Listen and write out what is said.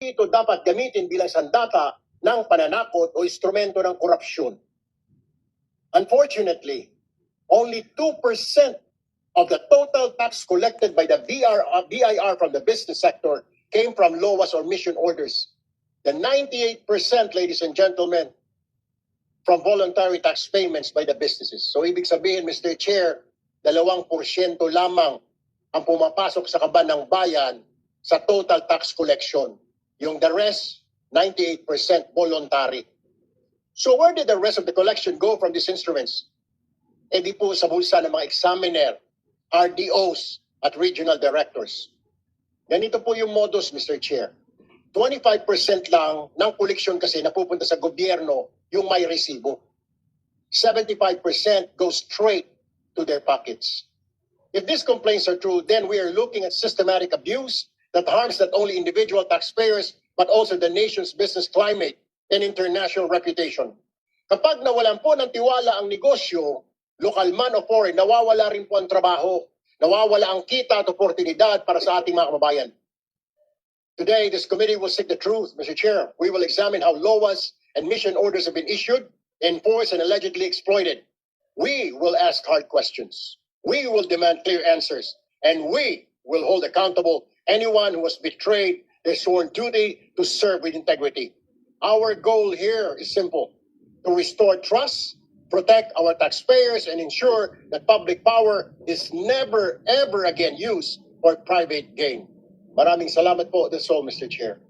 ito dapat gamitin bilang sandata ng pananakot o instrumento ng korupsyon. Unfortunately, only 2% of the total tax collected by the BIR from the business sector came from LOAS or mission orders. The 98%, ladies and gentlemen, from voluntary tax payments by the businesses. So ibig sabihin, Mr. Chair, 2% lamang ang pumapasok sa kaban ng bayan sa total tax collection. Yung the rest, 98% voluntary. So where did the rest of the collection go from these instruments? E di po sa bulsa ng mga examiner, RDOs at regional directors. Ganito po yung modus, Mr. Chair. 25% lang ng koleksyon kasi napupunta sa gobyerno yung may resibo. 75% goes straight to their pockets. If these complaints are true, then we are looking at systematic abuse that harms not only individual taxpayers but also the nation's business climate and international reputation. Kapag nawalan po ng tiwala ang negosyo, lokal man o foreign, nawawala rin po ang trabaho, nawawala ang kita at oportunidad para sa ating mga kababayan. Today, this committee will seek the truth, Mr. Chair. We will examine how LOAS and mission orders have been issued, enforced, and allegedly exploited. We will ask hard questions. We will demand clear answers. And we will hold accountable anyone who has betrayed their sworn duty to serve with integrity. Our goal here is simple: to restore trust, protect our taxpayers, and ensure that public power is never, ever again used for private gain. Maraming salamat po. That's all, Mr. Chair.